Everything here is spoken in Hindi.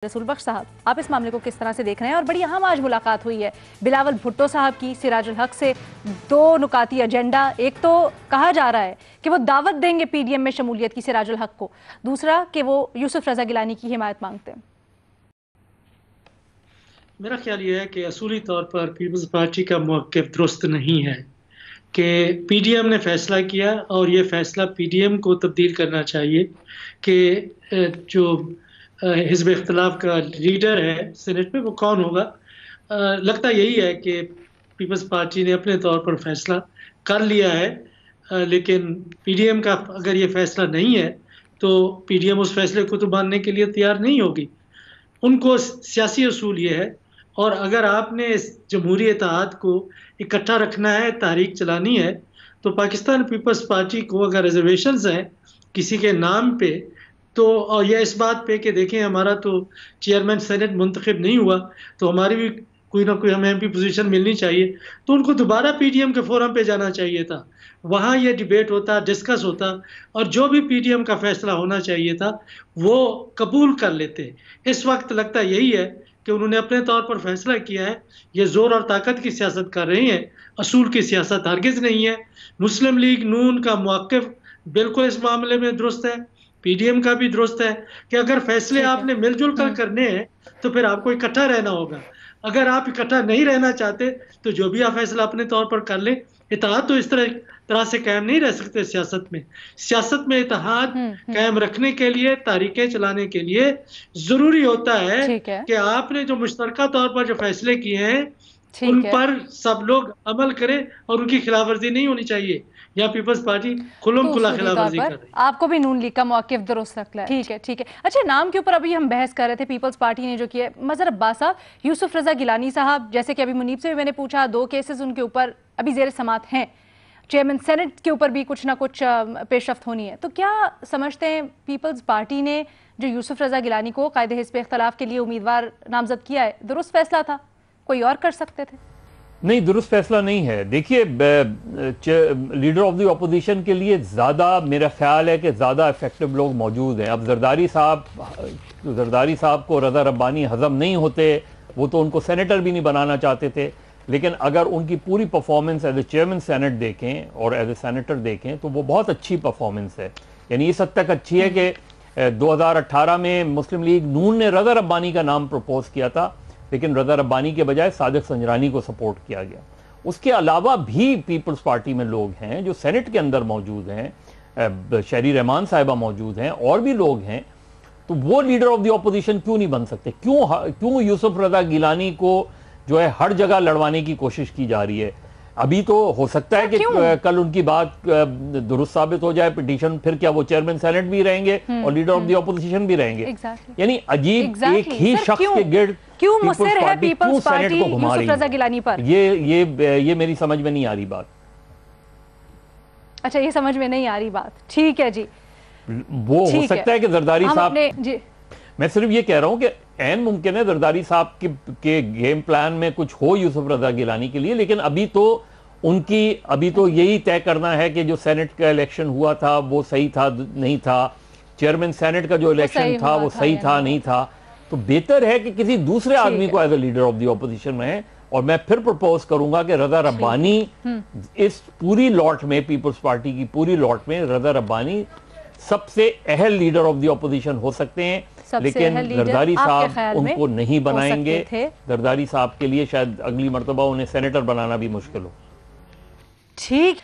रसूल बख्श साहब, आप इस मामले को किस तरह से देख रहे हैं? और बड़ी अहम आज मुलाकात हुई है बिलावल भुट्टो साहब की सिराजुल हक से। दो नुकाती एजेंडा, एक तो कहा जा रहा है कि वो दावत देंगे पीडीएम में शमूलियत की सिराजुल हक को, दूसरा कि वो यूसुफ रजा गिलानी की हिमायत मांगते हैं। मेरा ख्याल ये है कि असूली तौर पर पीपल्स पार्टी का मौक़िफ़ दुरुस्त नहीं है कि पीडीएम ने फैसला किया और ये फैसला पीडीएम को तब्दील करना चाहिए कि जो हिज़्ब इख्तिलाफ का लीडर है सेनेट में वो कौन होगा। लगता यही है कि पीपल्स पार्टी ने अपने तौर पर फैसला कर लिया है, लेकिन पीडीएम का अगर ये फैसला नहीं है तो पीडीएम उस फैसले को तो मानने के लिए तैयार नहीं होगी। उनको सियासी असूल ये है, और अगर आपने इस जमहूरी इत्तेहाद को इकट्ठा रखना है, तहरीक चलानी है, तो पाकिस्तान पीपल्स पार्टी को अगर रिजर्वेशंस हैं किसी के नाम पे, तो और या इस बात पे कि देखें हमारा तो चेयरमैन सेनेट मुंतखब नहीं हुआ, तो हमारी भी कोई ना कोई हमें एमपी पोजीशन मिलनी चाहिए, तो उनको दोबारा पीडीएम के फोरम पे जाना चाहिए था। वहाँ ये डिबेट होता, डिस्कस होता, और जो भी पीडीएम का फैसला होना चाहिए था वो कबूल कर लेते। इस वक्त लगता यही है कि उन्होंने अपने तौर पर फैसला किया है, ये ज़ोर और ताकत की सियासत कर रहे हैं, असूल की सियासत हरगिज़ नहीं है। मुस्लिम लीग नून का मौक़िफ़ बिल्कुल इस मामले में दुरुस्त है, पीडीएम का भी दुरुस्त है कि अगर फैसले आपने मिलजुल कर करने हैं तो फिर आपको इकट्ठा रहना होगा। अगर आप इकट्ठा नहीं रहना चाहते तो जो भी आप फैसला अपने तौर पर कर लें। इत्तेहाद तो इस तरह से कायम नहीं रह सकते। सियासत में इत्तेहाद कायम रखने के लिए, तारीखें चलाने के लिए ज़रूरी होता है कि आपने जो मुश्तरका तौर पर जो फैसले किए हैं उन पर सब लोग अमल करें और उनकी खिलाफवर्जी नहीं होनी चाहिए। या पीपल्स पार्टी खुल्लम खुला खिलाफवर्जी कर रही है। आपको भी नून लीग का मौक़िफ़ दुरुस्त लगता है? ठीक है, ठीक है। अच्छा, नाम के ऊपर अभी हम बहस कर रहे थे, पीपल्स पार्टी ने जो किया है, मज़हर अब्बास साहब, यूसुफ रजा गिलानी साहब, जैसे कि अभी मुनीब से भी मैंने पूछा, 2 केसेस उनके ऊपर अभी ज़ेर समात हैं, चेयरमैन सेनेट के ऊपर भी कुछ ना कुछ पेशरफ्त होनी है, तो क्या समझते हैं पीपल्स पार्टी ने जो यूसुफ रजा गिलानी को कायदे हिज़्ब इख्तिलाफ के लिए उम्मीदवार नामजद किया है, दुरुस्त फैसला था? कोई और कर सकते थे? नहीं, दुरुस्त फैसला नहीं है। देखिए, लीडर ऑफ द अपोजिशन के लिए ज़्यादा, मेरा ख्याल है कि ज़्यादा इफेक्टिव लोग मौजूद हैं। अब जरदारी साहब को रज़ा रब्बानी हज़म नहीं होते, वो तो उनको सेनेटर भी नहीं बनाना चाहते थे, लेकिन अगर उनकी पूरी performance as a chairman senate देखें और एज ए सेनेटर देखें तो वो बहुत अच्छी परफॉर्मेंस है। यानी इस हद तक अच्छी है कि 2018 में मुस्लिम लीग नून ने रज़ा रब्बानी का नाम प्रपोज किया था, लेकिन रज़ा रब्बानी के बजाय सादिक संजरानी को सपोर्ट किया गया। उसके अलावा भी पीपल्स पार्टी में लोग हैं जो सेनेट के अंदर मौजूद हैं, शहरी रहमान साहिबा मौजूद हैं, और भी लोग हैं, तो वो लीडर ऑफ द अपोजिशन क्यों नहीं बन सकते? क्यों यूसुफ रजा गिलानी को जो है हर जगह लड़वाने की कोशिश की जा रही है? अभी तो हो सकता है कि कल उनकी बात दुरुस्त साबित हो जाए, पिटीशन, फिर क्या वो चेयरमैन सेनेट भी रहेंगे और लीडर ऑफ द अपोजिशन भी रहेंगे। यानी अजीब एक ही शख्स के गिर्द क्यों मुस्तिर है पीपल्स पार्टी यूसुफ रजा गिलानी पर? ये मेरी समझ में नहीं आ रही बात। अच्छा, ये समझ में नहीं आ रही बात, ठीक है जी। वो हो सकता है कि जरदारी साहब, मैं सिर्फ ये कह रहा हूं कि ऐन मुमकिन है जरदारी साहब के गेम प्लान में कुछ हो यूसुफ रजा गिलानी के लिए, लेकिन अभी तो यही तय करना है कि जो सेनेट का इलेक्शन हुआ था वो सही था नहीं था, चेयरमैन सेनेट का जो इलेक्शन था वो सही था नहीं था। तो बेहतर है कि किसी दूसरे आदमी को as a leader of the opposition में, और मैं फिर प्रपोज करूंगा कि रजा रब्बानी इस पूरी लॉट में, पीपल्स पार्टी की पूरी लॉट में रजा रब्बानी सबसे अहल लीडर ऑफ द ऑपोजिशन हो सकते हैं, लेकिन जरदारी साहब उनको नहीं बनाएंगे। जरदारी साहब के लिए शायद अगली मर्तबा उन्हें सेनेटर बनाना भी मुश्किल हो। ठीक।